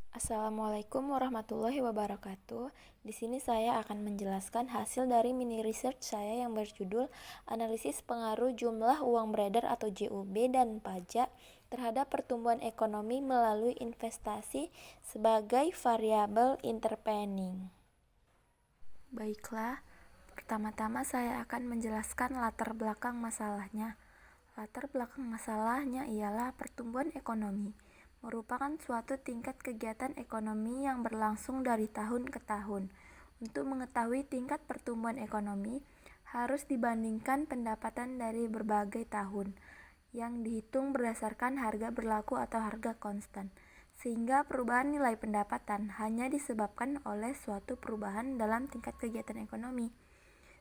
Assalamualaikum warahmatullahi wabarakatuh. Di sini saya akan menjelaskan hasil dari mini research saya yang berjudul Analisis Pengaruh Jumlah Uang Beredar atau JUB dan Pajak terhadap Pertumbuhan Ekonomi melalui Investasi sebagai Variabel Intervening. Baiklah, pertama-tama saya akan menjelaskan latar belakang masalahnya. Latar belakang masalahnya ialah pertumbuhan ekonomi merupakan suatu tingkat kegiatan ekonomi yang berlangsung dari tahun ke tahun. Untuk mengetahui tingkat pertumbuhan ekonomi, harus dibandingkan pendapatan dari berbagai tahun, yang dihitung berdasarkan harga berlaku atau harga konstan, sehingga perubahan nilai pendapatan hanya disebabkan oleh suatu perubahan dalam tingkat kegiatan ekonomi.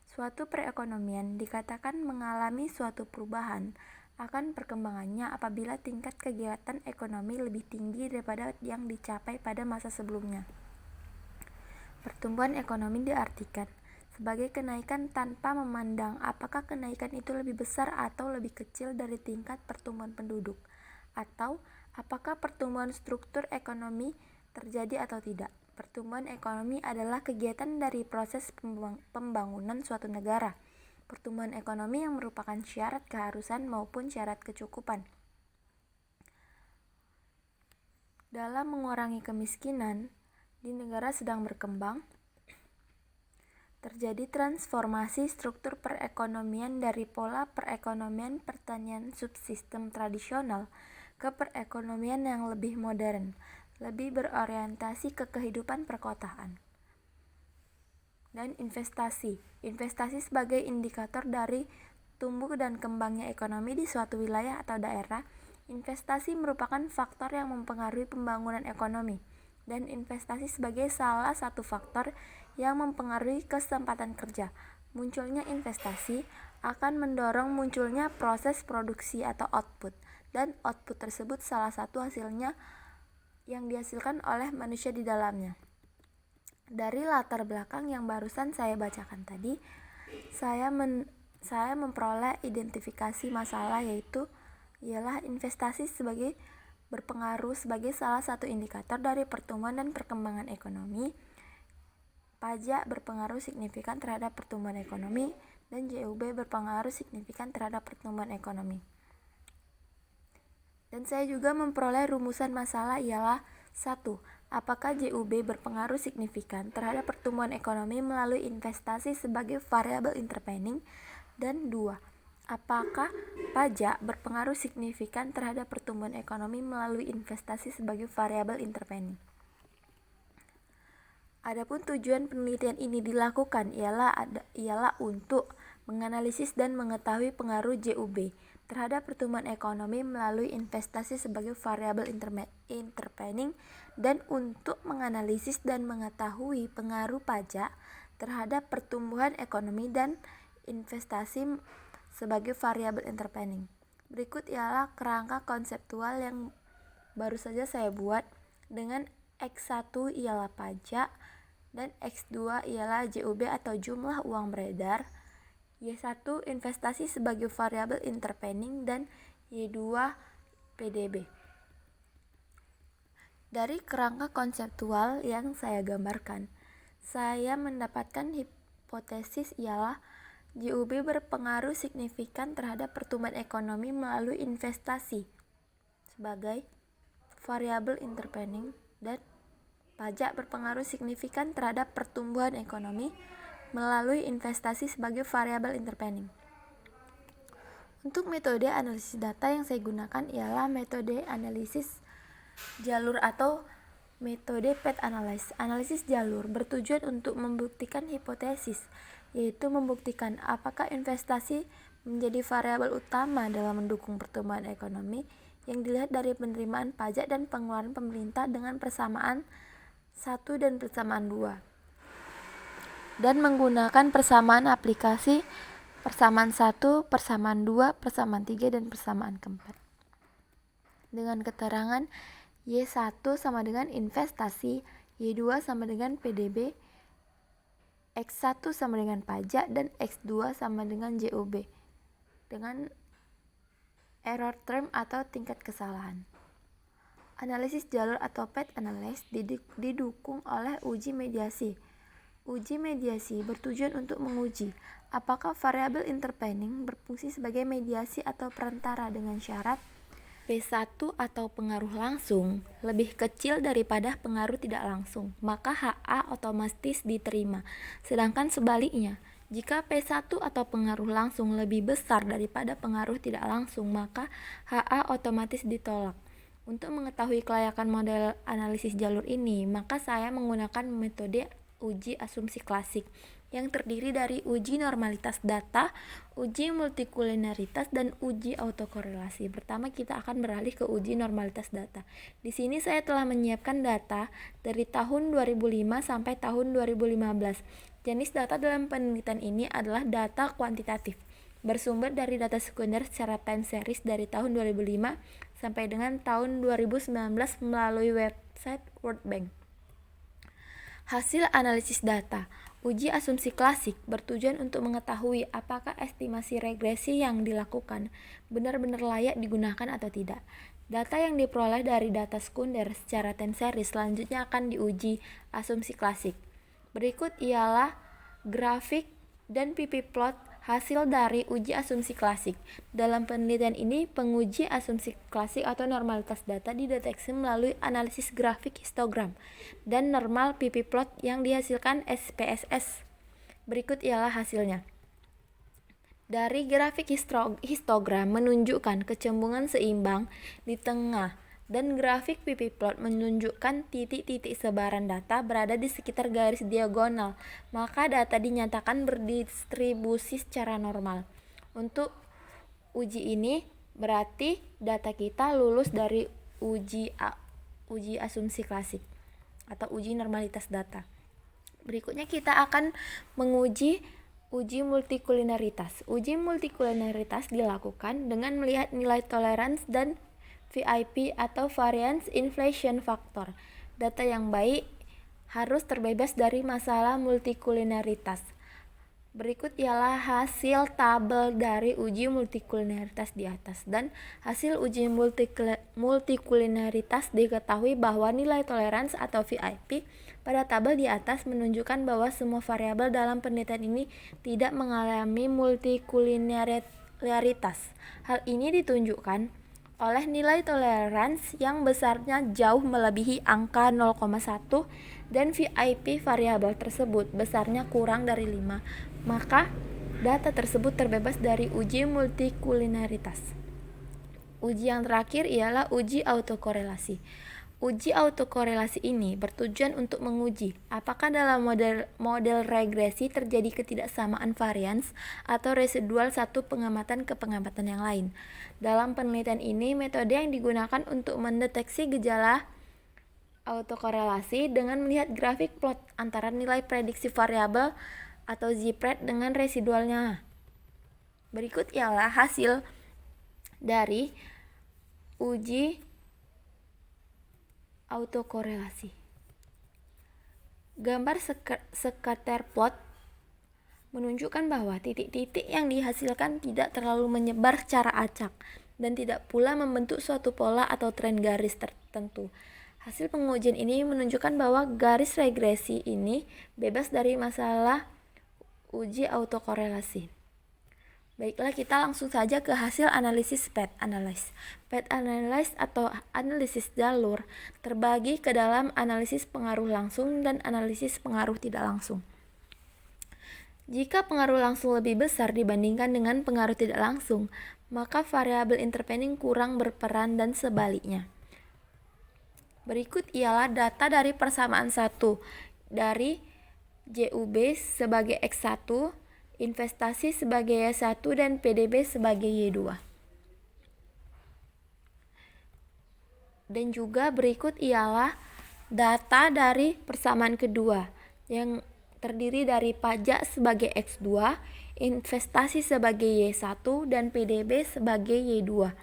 Suatu perekonomian dikatakan mengalami suatu perubahan akan perkembangannya apabila tingkat kegiatan ekonomi lebih tinggi daripada yang dicapai pada masa sebelumnya. Pertumbuhan ekonomi diartikan sebagai kenaikan tanpa memandang apakah kenaikan itu lebih besar atau lebih kecil dari tingkat pertumbuhan penduduk, atau apakah pertumbuhan struktur ekonomi terjadi atau tidak. Pertumbuhan ekonomi adalah kegiatan dari proses pembangunan suatu negara. Pertumbuhan ekonomi yang merupakan syarat keharusan maupun syarat kecukupan dalam mengurangi kemiskinan di negara sedang berkembang. Terjadi transformasi struktur perekonomian dari pola perekonomian pertanian subsistem tradisional ke perekonomian yang lebih modern, lebih berorientasi ke kehidupan perkotaan. Dan investasi. Investasi sebagai indikator dari tumbuh dan kembangnya ekonomi di suatu wilayah atau daerah. Investasi merupakan faktor yang mempengaruhi pembangunan ekonomi, dan investasi sebagai salah satu faktor yang mempengaruhi kesempatan kerja. Munculnya investasi akan mendorong munculnya proses produksi atau output, dan output tersebut salah satu hasilnya yang dihasilkan oleh manusia di dalamnya. Dari latar belakang yang barusan saya bacakan tadi, saya memperoleh identifikasi masalah, yaitu ialah investasi sebagai berpengaruh sebagai salah satu indikator dari pertumbuhan dan perkembangan ekonomi. Pajak berpengaruh signifikan terhadap pertumbuhan ekonomi, dan JUB berpengaruh signifikan terhadap pertumbuhan ekonomi. Dan saya juga memperoleh rumusan masalah ialah 1. Apakah JUB berpengaruh signifikan terhadap pertumbuhan ekonomi melalui investasi sebagai variabel intervening? Dan 2. Apakah pajak berpengaruh signifikan terhadap pertumbuhan ekonomi melalui investasi sebagai variabel intervening? Adapun tujuan penelitian ini dilakukan ialah untuk menganalisis dan mengetahui pengaruh JUB terhadap pertumbuhan ekonomi melalui investasi sebagai variabel intervening, dan untuk menganalisis dan mengetahui pengaruh pajak terhadap pertumbuhan ekonomi dan investasi sebagai variabel intervening. Berikut ialah kerangka konseptual yang baru saja saya buat, dengan X1 ialah pajak, dan X2 ialah JUB atau jumlah uang beredar, Y1 investasi sebagai variabel intervening, dan Y2 PDB. Dari kerangka konseptual yang saya gambarkan, saya mendapatkan hipotesis ialah JUB berpengaruh signifikan terhadap pertumbuhan ekonomi melalui investasi sebagai variabel intervening, dan pajak berpengaruh signifikan terhadap pertumbuhan ekonomi melalui investasi sebagai variabel intervening. Untuk metode analisis data yang saya gunakan ialah metode analisis jalur atau metode path analysis. Analisis jalur bertujuan untuk membuktikan hipotesis, yaitu membuktikan apakah investasi menjadi variabel utama dalam mendukung pertumbuhan ekonomi yang dilihat dari penerimaan pajak dan pengeluaran pemerintah dengan persamaan 1 dan persamaan 2, dan menggunakan persamaan aplikasi persamaan 1, persamaan 2, persamaan 3, dan persamaan keempat. Dengan keterangan Y1 sama dengan investasi, Y2 sama dengan PDB, X1 sama dengan pajak, dan X2 sama dengan JUB dengan error term atau tingkat kesalahan. Analisis jalur atau path analysis didukung oleh uji mediasi. Uji mediasi bertujuan untuk menguji apakah variabel intervening berfungsi sebagai mediasi atau perantara dengan syarat P1 atau pengaruh langsung lebih kecil daripada pengaruh tidak langsung, maka HA otomatis diterima. Sedangkan sebaliknya, jika P1 atau pengaruh langsung lebih besar daripada pengaruh tidak langsung, maka HA otomatis ditolak. Untuk mengetahui kelayakan model analisis jalur ini, maka saya menggunakan metode uji asumsi klasik yang terdiri dari uji normalitas data, uji multikulинaritas, dan uji autokorelasi. Pertama kita akan beralih ke uji normalitas data. Di sini saya telah menyiapkan data dari tahun 2005 sampai tahun 2015. Jenis data dalam penelitian ini adalah data kuantitatif, bersumber dari data sekunder secara time series dari tahun 2005 sampai dengan tahun 2019 melalui website World Bank. Hasil analisis data. Uji asumsi klasik bertujuan untuk mengetahui apakah estimasi regresi yang dilakukan benar-benar layak digunakan atau tidak. Data yang diperoleh dari data sekunder secara time series selanjutnya akan diuji asumsi klasik. Berikut ialah grafik dan pp-plot hasil dari uji asumsi klasik. Dalam penelitian ini, penguji asumsi klasik atau normalitas data dideteksi melalui analisis grafik histogram dan normal pp-plot yang dihasilkan SPSS. Berikut ialah hasilnya. Dari grafik histogram menunjukkan kecembungan seimbang di tengah, dan grafik pp-plot menunjukkan titik-titik sebaran data berada di sekitar garis diagonal, maka data dinyatakan berdistribusi secara normal. Untuk uji ini berarti data kita lulus dari uji asumsi klasik atau uji normalitas data. Berikutnya kita akan menguji uji multikulинaritas. Uji multikulинaritas dilakukan dengan melihat nilai toleransi dan VIP atau variance inflation factor. Data yang baik harus terbebas dari masalah multikulинaritas. Berikut ialah hasil tabel dari uji multikulинaritas di atas, dan hasil uji multikulинaritas diketahui bahwa nilai toleransi atau VIP pada tabel di atas menunjukkan bahwa semua variabel dalam penelitian ini tidak mengalami multikulинaritas. Hal ini ditunjukkan oleh nilai toleransi yang besarnya jauh melebihi angka 0,1 dan VIP variabel tersebut besarnya kurang dari 5, maka data tersebut terbebas dari uji multikulинaritas. Uji yang terakhir ialah uji autokorelasi. Uji autokorelasi ini bertujuan untuk menguji apakah dalam model regresi terjadi ketidaksamaan varians atau residual satu pengamatan ke pengamatan yang lain. Dalam penelitian ini, metode yang digunakan untuk mendeteksi gejala autokorelasi dengan melihat grafik plot antara nilai prediksi variabel atau z-pred dengan residualnya. Berikut ialah hasil dari uji autokorelasi. Gambar scatter plot menunjukkan bahwa titik-titik yang dihasilkan tidak terlalu menyebar secara acak dan tidak pula membentuk suatu pola atau tren garis tertentu. Hasil pengujian ini menunjukkan bahwa garis regresi ini bebas dari masalah uji autokorelasi. Baiklah, kita langsung saja ke hasil analisis path analysis. Path analysis atau analisis jalur terbagi ke dalam analisis pengaruh langsung dan analisis pengaruh tidak langsung. Jika pengaruh langsung lebih besar dibandingkan dengan pengaruh tidak langsung, maka variabel intervening kurang berperan dan sebaliknya. Berikut ialah data dari persamaan 1 dari JUB sebagai X1, investasi sebagai Y1, dan PDB sebagai Y2. Dan juga berikut ialah data dari persamaan kedua yang terdiri dari pajak sebagai X2, investasi sebagai Y1, dan PDB sebagai Y2.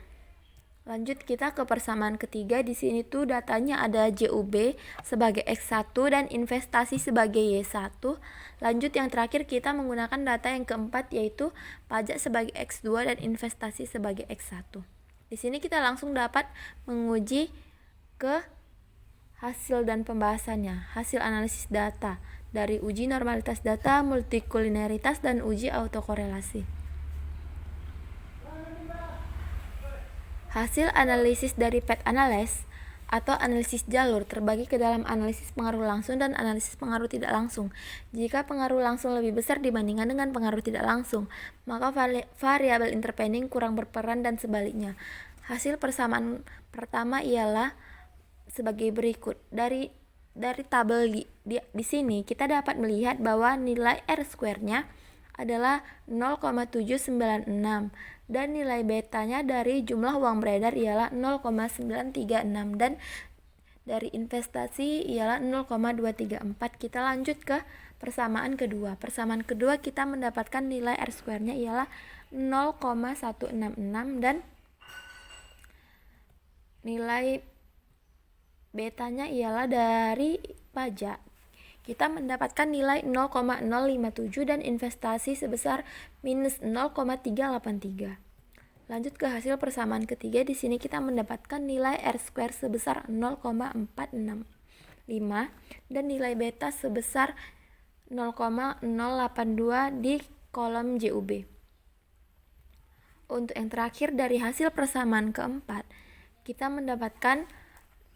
Lanjut kita ke persamaan ketiga. Di sini tuh datanya ada JUB sebagai X1 dan investasi sebagai Y1. Lanjut yang terakhir kita menggunakan data yang keempat, yaitu pajak sebagai X2 dan investasi sebagai X1. Di sini kita langsung dapat menguji ke hasil dan pembahasannya. Hasil analisis data dari uji normalitas data, multikuliniaritas, dan uji autokorelasi. Hasil analisis dari path analysis atau analisis jalur terbagi ke dalam analisis pengaruh langsung dan analisis pengaruh tidak langsung. Jika pengaruh langsung lebih besar dibandingkan dengan pengaruh tidak langsung, maka variabel intervening kurang berperan dan sebaliknya. Hasil persamaan pertama ialah sebagai berikut. Dari tabel di sini kita dapat melihat bahwa nilai R-square-nya adalah 0,796 dan nilai betanya dari jumlah uang beredar ialah 0,936 dan dari investasi ialah 0,234. Kita lanjut ke persamaan kedua. Persamaan kedua kita mendapatkan nilai R-square-nya ialah 0,166 dan nilai betanya ialah dari pajak. Kita mendapatkan nilai 0,057 dan investasi sebesar minus 0,383. Lanjut ke hasil persamaan ketiga. Di sini kita mendapatkan nilai R-square sebesar 0,465 dan nilai beta sebesar 0,082 di kolom JUB. Untuk yang terakhir dari hasil persamaan keempat, kita mendapatkan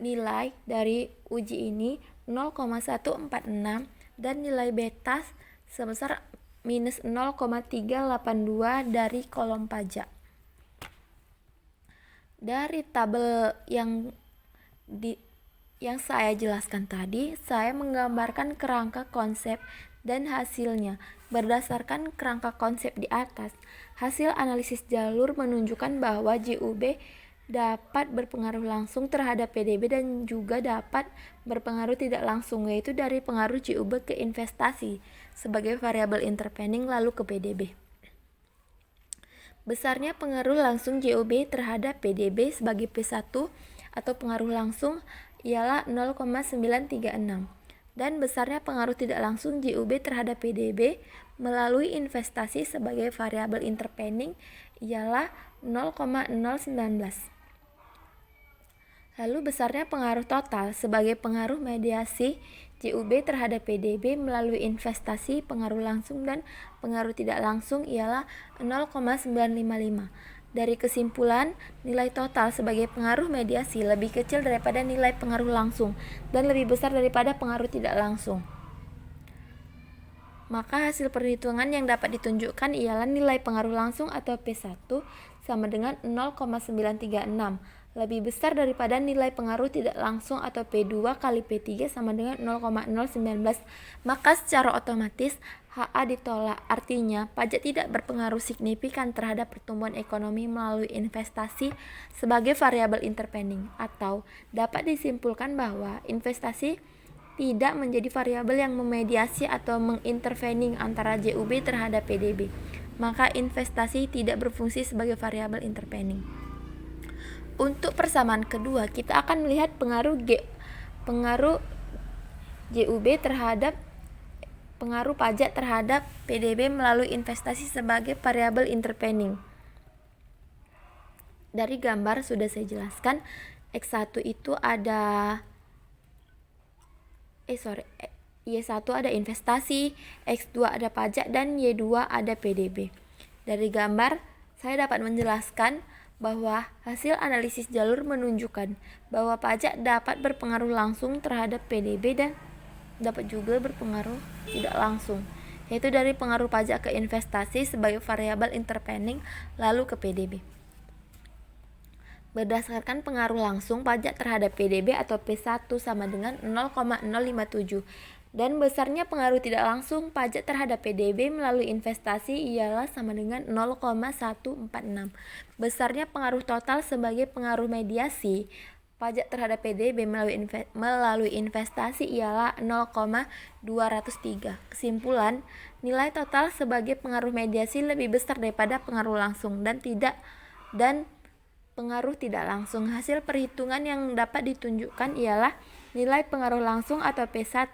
nilai dari uji ini 0,146 dan nilai beta sebesar minus 0,382 dari kolom pajak. Dari tabel yang saya jelaskan tadi, saya menggambarkan kerangka konsep dan hasilnya. Berdasarkan kerangka konsep di atas, hasil analisis jalur menunjukkan bahwa JUB dapat berpengaruh langsung terhadap PDB dan juga dapat berpengaruh tidak langsung, yaitu dari pengaruh JUB ke investasi sebagai variabel intervening lalu ke PDB. Besarnya pengaruh langsung JUB terhadap PDB sebagai P1 atau pengaruh langsung ialah 0,936 dan besarnya pengaruh tidak langsung JUB terhadap PDB melalui investasi sebagai variabel intervening ialah 0,019. Lalu besarnya pengaruh total sebagai pengaruh mediasi JUB terhadap PDB melalui investasi, pengaruh langsung dan pengaruh tidak langsung ialah 0,955. Dari kesimpulan, nilai total sebagai pengaruh mediasi lebih kecil daripada nilai pengaruh langsung dan lebih besar daripada pengaruh tidak langsung. Maka hasil perhitungan yang dapat ditunjukkan ialah nilai pengaruh langsung atau P1 sama dengan 0,936. Lebih besar daripada nilai pengaruh tidak langsung atau P2 kali P3 sama dengan 0,019. Maka secara otomatis HA ditolak. Artinya pajak tidak berpengaruh signifikan terhadap pertumbuhan ekonomi melalui investasi sebagai variabel intervening, atau dapat disimpulkan bahwa investasi tidak menjadi variabel yang memediasi atau mengintervening antara JUB terhadap PDB. Maka investasi tidak berfungsi sebagai variabel intervening. Untuk persamaan kedua, kita akan melihat pengaruh JUB terhadap pengaruh pajak terhadap PDB melalui investasi sebagai variabel intervening. Dari gambar sudah saya jelaskan, X1 itu ada Y1 ada investasi, X2 ada pajak, dan Y2 ada PDB. Dari gambar saya dapat menjelaskan bahwa hasil analisis jalur menunjukkan bahwa pajak dapat berpengaruh langsung terhadap PDB dan dapat juga berpengaruh tidak langsung, yaitu dari pengaruh pajak ke investasi sebagai variabel intervening lalu ke PDB. Berdasarkan pengaruh langsung, pajak terhadap PDB atau P1 sama dengan 0,057 dan besarnya pengaruh tidak langsung pajak terhadap PDB melalui investasi ialah sama dengan 0,146. Besarnya pengaruh total sebagai pengaruh mediasi pajak terhadap PDB melalui investasi ialah 0,203. Kesimpulan, nilai total sebagai pengaruh mediasi lebih besar daripada pengaruh langsung dan pengaruh tidak langsung. Hasil perhitungan yang dapat ditunjukkan ialah nilai pengaruh langsung atau P1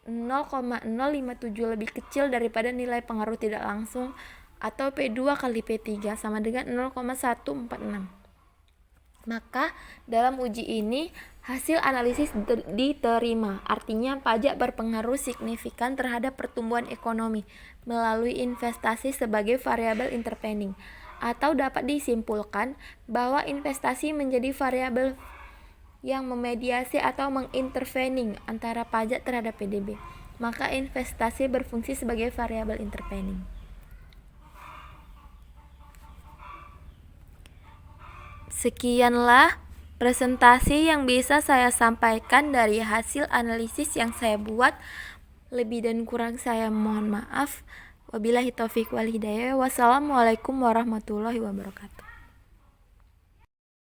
0,057 lebih kecil daripada nilai pengaruh tidak langsung atau P2 kali P3 sama dengan 0,146. Maka dalam uji ini hasil analisis diterima, artinya pajak berpengaruh signifikan terhadap pertumbuhan ekonomi melalui investasi sebagai variabel intervening, atau dapat disimpulkan bahwa investasi menjadi variabel yang memediasi atau mengintervening antara pajak terhadap PDB. Maka investasi berfungsi sebagai variabel intervening. Sekianlah presentasi yang bisa saya sampaikan dari hasil analisis yang saya buat. Lebih dan kurang saya mohon maaf. Wabillahi taufiq wal hidayah. Wassalamualaikum warahmatullahi wabarakatuh.